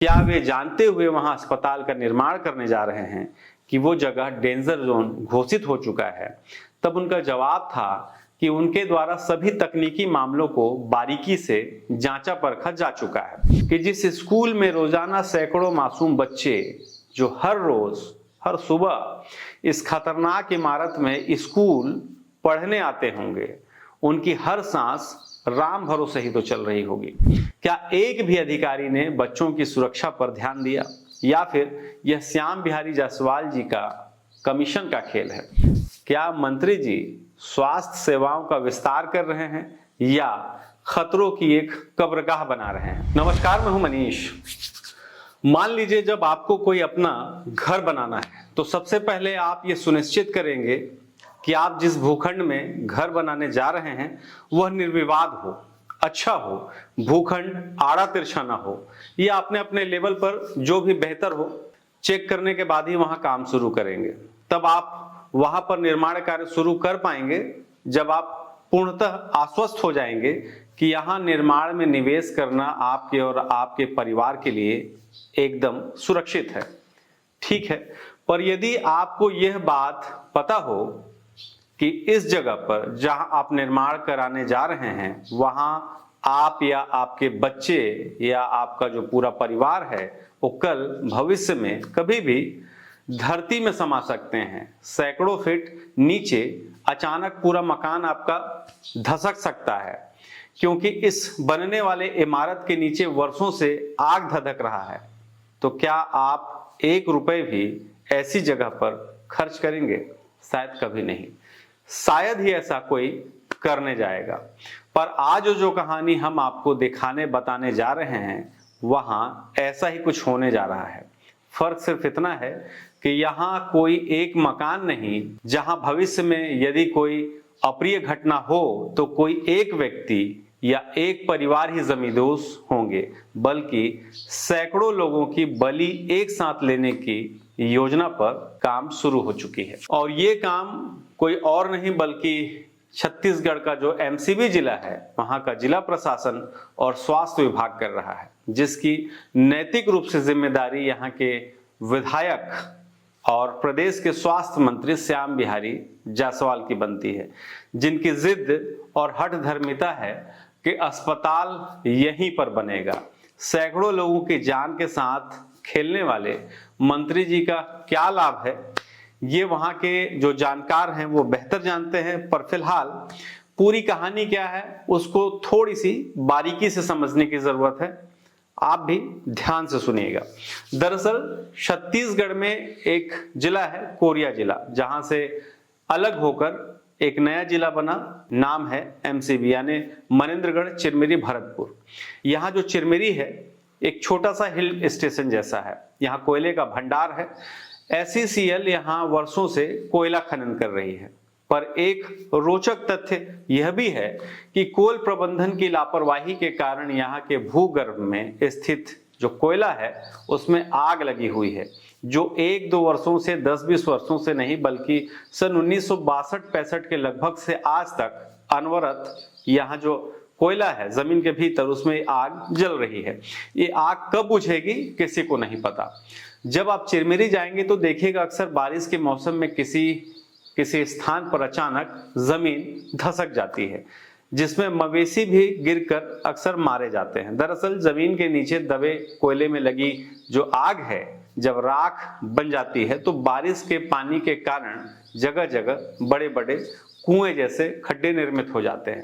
क्या वे जानते हुए वहां अस्पताल का निर्माण करने जा रहे हैं कि वो जगह डेंजर जोन घोषित हो चुका है? तब उनका जवाब था कि उनके द्वारा सभी तकनीकी मामलों को बारीकी से जांचा परखा जा चुका है कि जिस स्कूल में रोजाना सैकड़ों मासूम बच्चे जो हर रोज हर सुबह इस खतरनाक इमारत में स्कूल पढ़ने आते होंगे, उनकी हर सांस राम भरोसे ही तो चल रही होगी। क्या एक भी अधिकारी ने बच्चों की सुरक्षा पर ध्यान दिया, या फिर यह श्याम बिहारी जायसवाल जी का कमीशन का खेल है? क्या मंत्री जी स्वास्थ्य सेवाओं का विस्तार कर रहे हैं या खतरों की एक कब्रगाह बना रहे हैं? नमस्कार, मैं हूं मनीष। मान लीजिए जब आपको कोई अपना घर बनाना है तो सबसे पहले आप ये सुनिश्चित करेंगे कि आप जिस भूखंड में घर बनाने जा रहे हैं वह निर्विवाद हो, अच्छा हो, भूखंड आड़ा तिरछा ना हो, या अपने अपने लेवल पर जो भी बेहतर हो चेक करने के बाद ही वहां काम शुरू करेंगे। तब आप वहां पर निर्माण कार्य शुरू कर पाएंगे जब आप पूर्णतः आश्वस्त हो जाएंगे कि यहां निर्माण में निवेश करना आपके और आपके परिवार के लिए एकदम सुरक्षित है। ठीक है, पर यदि आपको यह बात पता हो कि इस जगह पर जहां आप निर्माण कराने जा रहे हैं वहां आप या आपके बच्चे या आपका जो पूरा परिवार है वो कल भविष्य में कभी भी धरती में समा सकते हैं, सैकड़ों फीट नीचे अचानक पूरा मकान आपका धसक सकता है, क्योंकि इस बनने वाले इमारत के नीचे वर्षों से आग धधक रहा है। तो क्या आप 1 रुपए भी ऐसी जगह पर खर्च करेंगे? शायद कभी नहीं, शायद ही ऐसा कोई करने जाएगा। पर आज जो कहानी हम आपको दिखाने बताने जा रहे हैं वहां ऐसा ही कुछ होने जा रहा है। फर्क सिर्फ इतना है कि यहाँ कोई एक मकान नहीं जहां भविष्य में यदि कोई अप्रिय घटना हो तो कोई एक व्यक्ति या एक परिवार ही जमींदोज होंगे, बल्कि सैकड़ों लोगों की बलि एक साथ लेने की योजना पर काम शुरू हो चुकी है। और ये काम कोई और नहीं बल्कि छत्तीसगढ़ का जो एमसीबी जिला है वहां का जिला प्रशासन और स्वास्थ्य विभाग कर रहा है, जिसकी नैतिक रूप से जिम्मेदारी यहाँ के विधायक और प्रदेश के स्वास्थ्य मंत्री श्याम बिहारी जायसवाल की बनती है, जिनकी जिद और हठधर्मिता है कि अस्पताल यहीं पर बनेगा। सैकड़ों लोगों की जान के साथ खेलने वाले मंत्री जी का क्या लाभ है, ये वहां के जो जानकार हैं वो बेहतर जानते हैं। पर फिलहाल पूरी कहानी क्या है उसको थोड़ी सी बारीकी से समझने की जरूरत है। आप भी ध्यान से सुनिएगा। दरअसल छत्तीसगढ़ में एक जिला है कोरिया जिला, जहां से अलग होकर एक नया जिला बना, नाम है एमसीबी यानी मनेन्द्रगढ़ चिरमिरी भरतपुर। यहाँ जो चिरमिरी है एक छोटा सा हिल स्टेशन जैसा है, यहाँ कोयले का भंडार है। एसईसीएल यहाँ वर्षों से कोयला खनन कर रही है। पर एक रोचक तथ्य यह भी है कि कोल प्रबंधन की लापरवाही के कारण यहाँ के भूगर्भ में स्थित जो कोयला है उसमें आग लगी हुई है, जो 1-2 वर्षों से 10-20 वर्षों से नहीं बल्कि सन 1962-65 के लगभग से आज तक अनवरत यहाँ जो कोयला है जमीन के भीतर उसमें आग जल रही है। ये आग कब बुझेगी किसी को नहीं पता। जब आप चिरमिरी जाएंगे तो देखिएगा अक्सर बारिश के मौसम में किसी स्थान पर अचानक जमीन धसक जाती है, जिसमें मवेशी भी गिरकर अक्सर मारे जाते हैं। दरअसल जमीन के नीचे दबे कोयले में लगी जो आग है जब राख बन जाती है तो बारिश के पानी के कारण जगह जगह बड़े बड़े कुएं जैसे खड्डे निर्मित हो जाते हैं।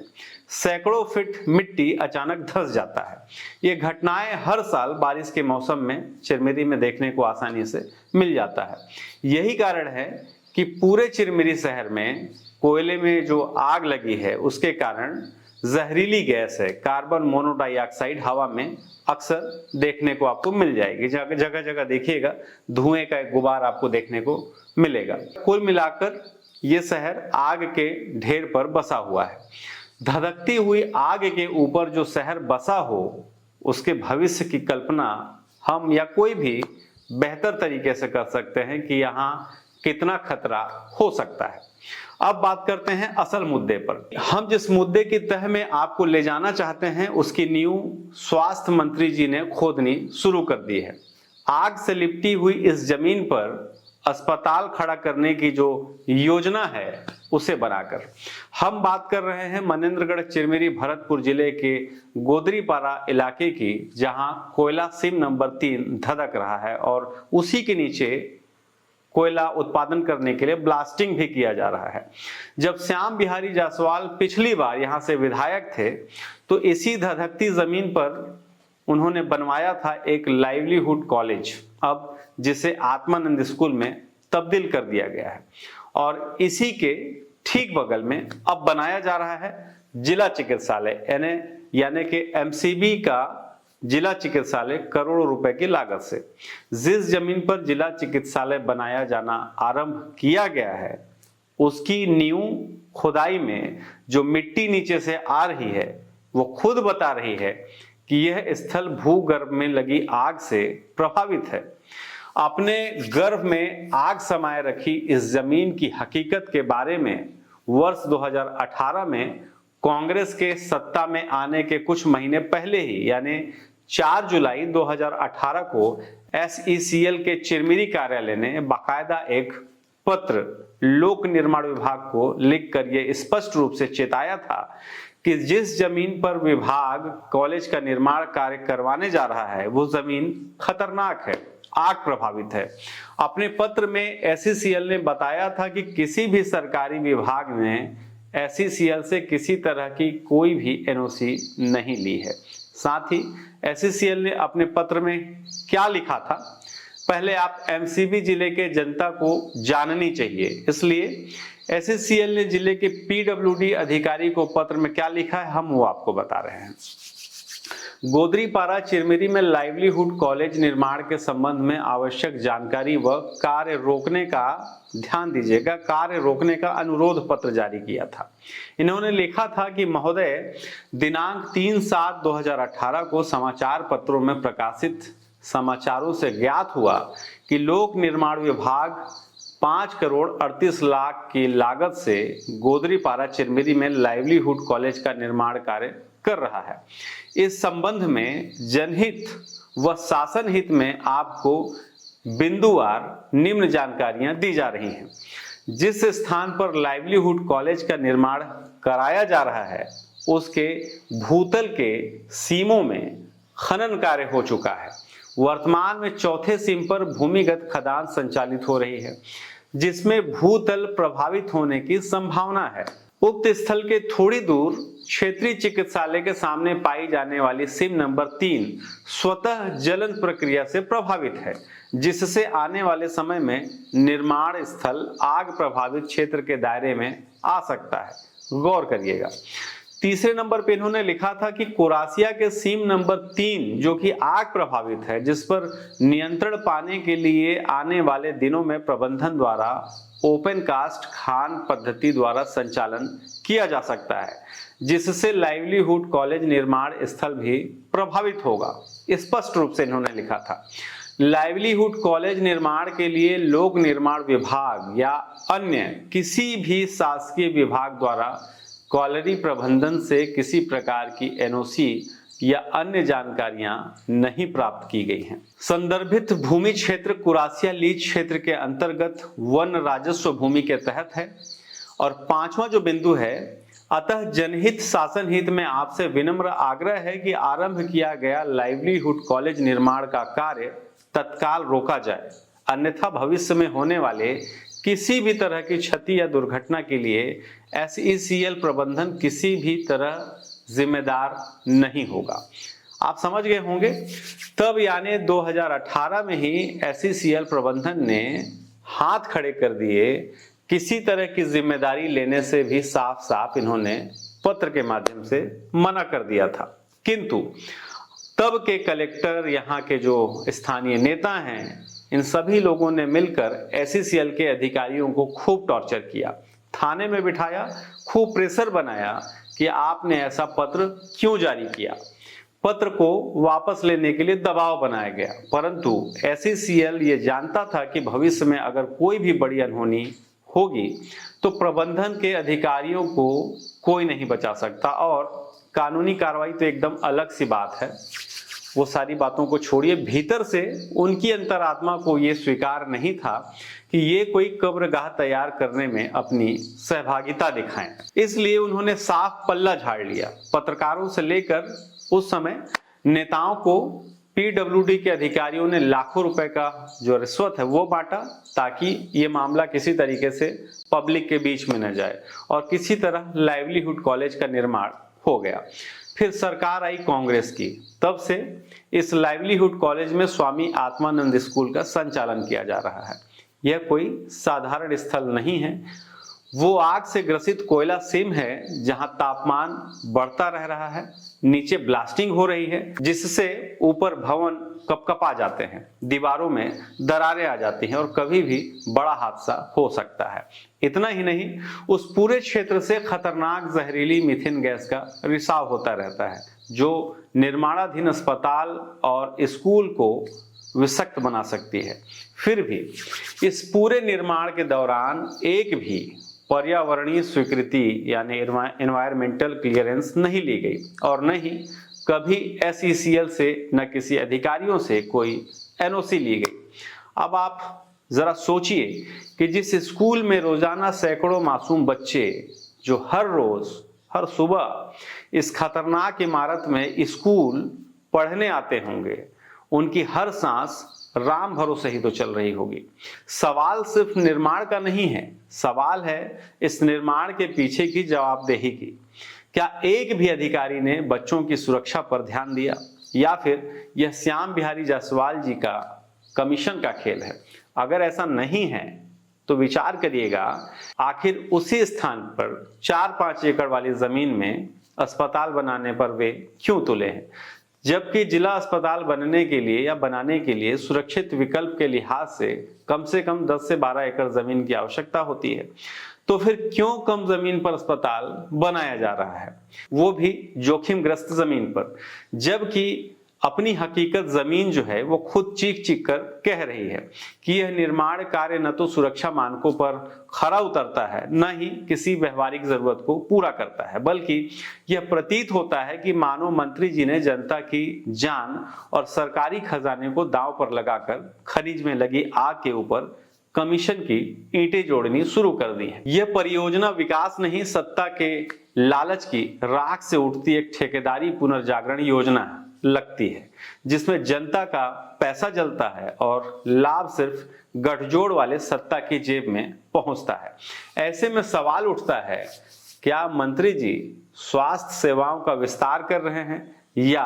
सैकड़ों फीट मिट्टी अचानक धंस जाता है। ये घटनाएं हर साल बारिश के मौसम में चिरमिरी में देखने को आसानी से मिल जाता है। यही कारण है कि पूरे चिरमिरी शहर में कोयले में जो आग लगी है उसके कारण जहरीली गैस है कार्बन मोनोडाइऑक्साइड हवा में अक्सर देखने को आपको मिल जाएगी। जगह जगह देखिएगा धुएं का एक गुबार आपको देखने को मिलेगा। कुल मिलाकर ये शहर आग के ढेर पर बसा हुआ है। धधकती हुई आग के ऊपर जो शहर बसा हो उसके भविष्य की कल्पना हम या कोई भी बेहतर तरीके से कर सकते हैं कि यहाँ कितना खतरा हो सकता है। अब बात करते हैं असल मुद्दे पर। हम जिस मुद्दे की तह में आपको ले जाना चाहते हैं उसकी नींव स्वास्थ्य मंत्री जी ने खोदनी शुरू कर दी है। आग से लिपटी हुई इस जमीन पर अस्पताल खड़ा करने की जो योजना है उसे बनाकर हम बात कर रहे हैं मनेंद्रगढ़ चिरमिरी भरतपुर जिले के गोदरीपारा इलाके की, जहां कोयला सीम नंबर 3 धधक रहा है और उसी के नीचे कोयला उत्पादन करने के लिए ब्लास्टिंग भी किया जा रहा है। जब श्याम बिहारी जायसवाल पिछली बार यहां से विधायक थे तो इसी धधकती जमीन पर उन्होंने बनवाया था एक लाइवलीहुड कॉलेज, अब जिसे आत्मानंद स्कूल में तब्दील कर दिया गया है। और इसी के ठीक बगल में अब बनाया जा रहा है जिला चिकित्सालय, यानी कि एमसीबी का जिला चिकित्सालय करोड़ों रुपए की लागत से। जिस जमीन पर जिला चिकित्सालय बनाया जाना आरंभ किया गया है उसकी नींव खुदाई में जो मिट्टी नीचे से आ रही है वो खुद बता रही है कि यह स्थल भूगर्भ में लगी आग से प्रभावित है। अपने गर्भ में आग समाये रखी इस जमीन की हकीकत के बारे में वर्ष 2018 में कांग्रेस के सत्ता में आने के कुछ महीने पहले ही यानी 4 जुलाई 2018 को SECL के चिरमिरी कार्यालय ने बाकायदा एक पत्र लोक निर्माण विभाग को लिखकर यह स्पष्ट रूप से चेताया था कि जिस जमीन पर विभाग कॉलेज का निर्माण कार्य करवाने जा रहा है वो जमीन खतरनाक है, आग प्रभावित है। अपने पत्र में SECL ने बताया था कि किसी भी सरकारी विभाग ने SECL से किसी तरह की कोई भी NOC नहीं ली है। साथ ही SECL ने अपने पत्र में क्या लिखा था, पहले आप MCB जिले के जनता को जाननी चाहिए, इसलिए SECL ने जिले के PWD अधिकारी को पत्र में क्या लिखा है हम वो आपको बता रहे हैं। गोदरीपारा चिरमिरी में लाइवलीहुड कॉलेज निर्माण के संबंध में आवश्यक जानकारी व कार्य रोकने का, ध्यान दीजिएगा, कार्य रोकने का अनुरोध पत्र जारी किया था। इन्होंने लिखा था कि महोदय, दिनांक 3/7/2018 को समाचार पत्रों में प्रकाशित समाचारों से ज्ञात हुआ कि लोक निर्माण विभाग 5 करोड़ 38 लाख की लागत से गोदरीपारा चिरमिरी में लाइवलीहुड कॉलेज का निर्माण कार्य कर रहा है। इस संबंध में जनहित व शासन हित में आपको बिंदुवार निम्न जानकारियां दी जा रही हैं। जिस स्थान पर लाइवलीहुड कॉलेज का निर्माण कराया जा रहा है उसके भूतल के सीमों में खनन कार्य हो चुका है। वर्तमान में चौथे सीम पर भूमिगत खदान संचालित हो रही है जिसमें भूतल प्रभावित होने की संभावना है। उक्त स्थल के थोड़ी दूर क्षेत्रीय चिकित्सालय के सामने पाई जाने वाली सीम नंबर 3 स्वतः जलन प्रक्रिया से प्रभावित है, जिससे आने वाले समय में निर्माण स्थल आग प्रभावित क्षेत्र के दायरे में आ सकता है। गौर करिएगा। तीसरे नंबर पे इन्होंने लिखा था कि कोरासिया के सीम नंबर 3 जो कि आग प्रभावित है, जिस पर नियंत्रण पाने के लिए आने वाले दिनों में प्रबंधन द्वारा ओपन कास्ट खान पद्धति द्वारा संचालन किया जा सकता है, जिससे लाइवलीहुड कॉलेज निर्माण स्थल भी प्रभावित होगा। स्पष्ट रूप से इन्होंने लिखा था लाइवलीहुड कॉलेज निर्माण के लिए लोक निर्माण विभाग या अन्य किसी भी शासकीय विभाग द्वारा कॉलेज प्रबंधन से किसी प्रकार की NOC या अन्य जानकारियां नहीं प्राप्त की गई हैं। संदर्भित भूमि क्षेत्र कुरासिया लीज क्षेत्र के अंतर्गत वन राजस्व भूमि के तहत है। और पांचवा जो बिंदु है, अतः जनहित शासन हित में आपसे विनम्र आग्रह है कि आरंभ किया गया लाइवलीहुड कॉलेज निर्माण का कार्य तत्काल रोका जाए, अन्यथा भविष्य में होने वाले किसी भी तरह की क्षति या दुर्घटना के लिए SECL प्रबंधन किसी भी तरह जिम्मेदार नहीं होगा। आप समझ गए होंगे। तब यानी 2018 में ही SECL प्रबंधन ने हाथ खड़े कर दिए, किसी तरह की जिम्मेदारी लेने से भी साफ साफ इन्होंने पत्र के माध्यम से मना कर दिया था। किंतु तब के कलेक्टर, यहाँ के जो स्थानीय नेता हैं, इन सभी लोगों ने मिलकर SECL के अधिकारियों को खूब टॉर्चर किया, थाने में बिठाया, खूब प्रेशर बनाया कि आपने ऐसा पत्र क्यों जारी किया। पत्र को वापस लेने के लिए दबाव बनाया गया, परंतु SECL ये जानता था कि भविष्य में अगर कोई भी बड़ी अनहोनी होगी तो प्रबंधन के अधिकारियों को कोई नहीं बचा सकता। और कानूनी कार्रवाई तो एकदम अलग सी बात है, वो सारी बातों को छोड़िए, भीतर से उनकी अंतरात्मा को ये स्वीकार नहीं था कि ये कोई कब्रगाह तैयार करने में अपनी सहभागिता दिखाएं। इसलिए उन्होंने साफ पल्ला झाड़ लिया। पत्रकारों से लेकर उस समय नेताओं को पीडब्ल्यूडी के अधिकारियों ने लाखों रुपए का जो रिश्वत है वो बांटा, ताकि ये मामला किसी तरीके से पब्लिक के बीच में न जाए, और किसी तरह लाइवलीहुड कॉलेज का निर्माण हो गया। फिर सरकार आई कांग्रेस की, तब से इस लाइवलीहुड कॉलेज में स्वामी आत्मानंद स्कूल का संचालन किया जा रहा है। यह कोई साधारण स्थल नहीं है, वो आग से ग्रसित कोयला सीम है जहां तापमान बढ़ता रह रहा है, नीचे ब्लास्टिंग हो रही है जिससे ऊपर भवन कपकपा जाते हैं, दीवारों में दरारें आ जाती हैं और कभी भी बड़ा हादसा हो सकता है। इतना ही नहीं, उस पूरे क्षेत्र से खतरनाक जहरीली मीथेन गैस का रिसाव होता रहता है जो निर्माणाधीन अस्पताल और स्कूल को विषाक्त बना सकती है। फिर भी इस पूरे निर्माण के दौरान एक भी पर्यावरणीय स्वीकृति यानी एनवायरमेंटल क्लियरेंस नहीं ली गई, और न ही कभी SECL से न किसी अधिकारियों से कोई NOC ली गई। अब आप जरा सोचिए कि जिस स्कूल में रोजाना सैकड़ों मासूम बच्चे जो हर रोज हर सुबह इस खतरनाक इमारत में स्कूल पढ़ने आते होंगे, उनकी हर सांस राम भरोसे ही तो चल रही होगी। सवाल सिर्फ निर्माण का नहीं है, सवाल है इस निर्माण के पीछे की जवाबदेही की। क्या एक भी अधिकारी ने बच्चों की सुरक्षा पर ध्यान दिया, या फिर यह श्याम बिहारी जायसवाल जी का कमीशन का खेल है? अगर ऐसा नहीं है तो विचार करिएगा, आखिर उसी स्थान पर 4-5 एकड़ वाली जमीन में अस्पताल बनाने पर वे क्यों तुले हैं, जबकि जिला अस्पताल बनने के लिए या बनाने के लिए सुरक्षित विकल्प के लिहाज से कम 10 से 12 एकड़ जमीन की आवश्यकता होती है। तो फिर क्यों कम जमीन पर अस्पताल बनाया जा रहा है, वो भी जोखिमग्रस्त जमीन पर, जबकि अपनी हकीकत जमीन जो है वो खुद चीख चीख कर कह रही है कि यह निर्माण कार्य न तो सुरक्षा मानकों पर खरा उतरता है, न ही किसी व्यवहारिक जरूरत को पूरा करता है, बल्कि यह प्रतीत होता है कि मानो मंत्री जी ने जनता की जान और सरकारी खजाने को दांव पर लगाकर खनिज में लगी आग के ऊपर कमीशन की ईंटें जोड़नी शुरू कर दी है। यह परियोजना विकास नहीं, सत्ता के लालच की राख से उठती एक ठेकेदारी पुनर्जागरण योजना लगती है, जिसमें जनता का पैसा जलता है और लाभ सिर्फ गठजोड़ वाले सत्ता की जेब में पहुंचता है। ऐसे में सवाल उठता है, क्या मंत्री जी स्वास्थ्य सेवाओं का विस्तार कर रहे हैं या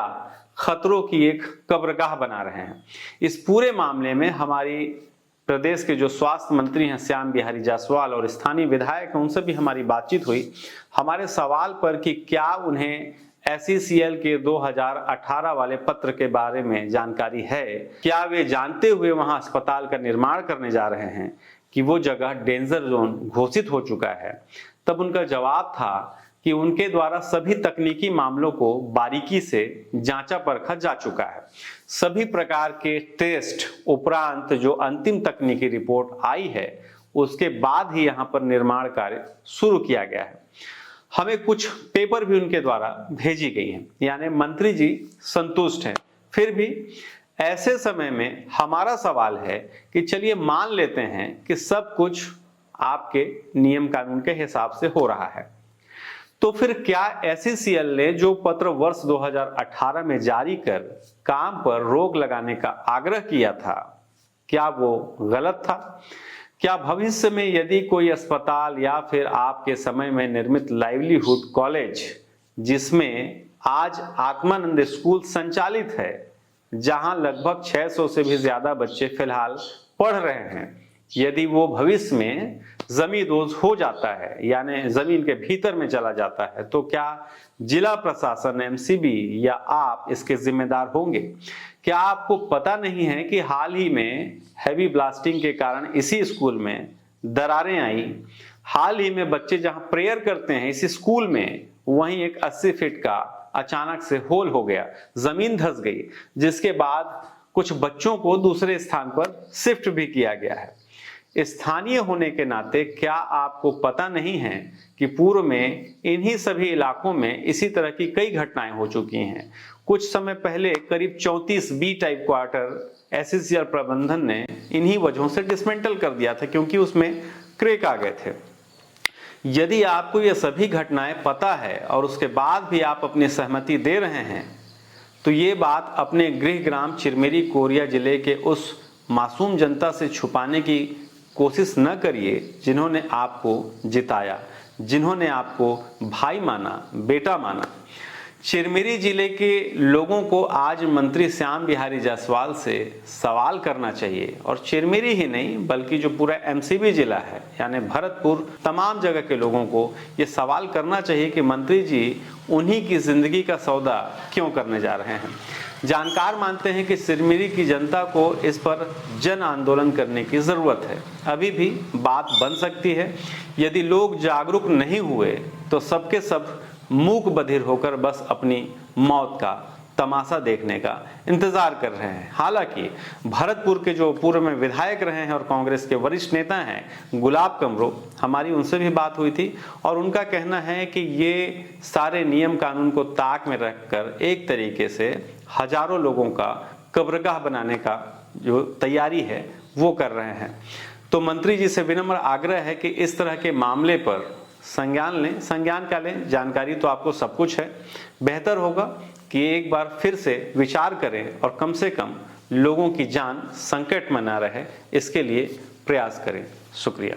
खतरों की एक कब्रगाह बना रहे हैं? इस पूरे मामले में हमारी प्रदेश के जो स्वास्थ्य मंत्री हैं श्याम बिहारी जायसवाल और स्थानीय विधायक हैं, उनसे भी हमारी बातचीत हुई। हमारे सवाल पर कि क्या उन्हें SECL के 2018 वाले पत्र के बारे में जानकारी है, क्या वे जानते हुए वहां अस्पताल का निर्माण करने जा रहे हैं कि वो जगह डेंजर जोन घोषित हो चुका है, तब उनका जवाब था कि उनके द्वारा सभी तकनीकी मामलों को बारीकी से जांचा परखा जा चुका है। सभी प्रकार के टेस्ट उपरांत जो अंतिम तकनीकी रिपोर्ट आई है, उसके बाद ही यहाँ पर निर्माण कार्य शुरू किया गया है। हमें कुछ पेपर भी उनके द्वारा भेजी गई हैं, यानी मंत्री जी संतुष्ट हैं। फिर भी ऐसे समय में हमारा सवाल है कि चलिए मान लेते हैं कि सब कुछ आपके नियम कानून के हिसाब से हो रहा है, तो फिर क्या SECL ने जो पत्र वर्ष 2018 में जारी कर काम पर रोक लगाने का आग्रह किया था, क्या वो गलत था? क्या भविष्य में यदि कोई अस्पताल या फिर आपके समय में निर्मित लाइवलीहुड कॉलेज, जिसमें आज आत्मानंद स्कूल संचालित है, जहां लगभग 600 से भी ज्यादा बच्चे फिलहाल पढ़ रहे हैं, यदि वो भविष्य में जमींदोज हो जाता है यानी जमीन के भीतर में चला जाता है, तो क्या जिला प्रशासन MCB या आप इसके जिम्मेदार होंगे? क्या आपको पता नहीं है कि हाल ही में हैवी ब्लास्टिंग के कारण इसी स्कूल में दरारें आई? हाल ही में बच्चे जहां प्रेयर करते हैं इस स्कूल में, वहीं एक 80 फीट का अचानक से होल हो गया, जमीन धंस गई, जिसके बाद कुछ बच्चों को दूसरे स्थान पर शिफ्ट भी किया गया है। स्थानीय होने के नाते क्या आपको पता नहीं है कि पूर्व में इन्हीं सभी इलाकों में इसी तरह की कई घटनाएं हो चुकी हैं। कुछ समय पहले करीब 34 बी टाइप क्वार्टर एससीसीएल प्रबंधन ने इन्हीं वजहों से डिसमेंटल कर दिया था, क्योंकि उसमें क्रैक आ गए थे। यदि आपको ये सभी घटनाएं पता है और उसके बाद भी आप अपनी सहमति दे रहे हैं, तो ये बात अपने गृह ग्राम चिरमिरी कोरिया जिले के उस मासूम जनता से छुपाने की कोशिश न करिए जिन्होंने आपको जिताया, जिन्होंने आपको भाई माना, बेटा माना। चिरमिरी जिले के लोगों को आज मंत्री श्याम बिहारी जायसवाल से सवाल करना चाहिए, और चिरमिरी ही नहीं बल्कि जो पूरा एमसीबी जिला है यानी भरतपुर, तमाम जगह के लोगों को ये सवाल करना चाहिए कि मंत्री जी उन्हीं की जिंदगी का सौदा क्यों करने जा रहे हैं। जानकार मानते हैं कि चिरमिरी की जनता को इस पर जन आंदोलन करने की जरूरत है। अभी भी बात बन सकती है। यदि लोग जागरूक नहीं हुए तो सबके सब मूक बधिर होकर बस अपनी मौत का तमाशा देखने का इंतजार कर रहे हैं। हालांकि भरतपुर के जो पूर्व में विधायक रहे हैं और कांग्रेस के वरिष्ठ नेता हैं गुलाब कमरो, हमारी उनसे भी बात हुई थी और उनका कहना है कि ये सारे नियम कानून को ताक में रखकर एक तरीके से हजारों लोगों का कब्रगाह बनाने का जो तैयारी है वो कर रहे हैं। तो मंत्री जी से विनम्र आग्रह है कि इस तरह के मामले पर संज्ञान लें। संज्ञान क्या लें, जानकारी तो आपको सब कुछ है। बेहतर होगा कि एक बार फिर से विचार करें और कम से कम लोगों की जान संकट में न रहे, इसके लिए प्रयास करें। शुक्रिया।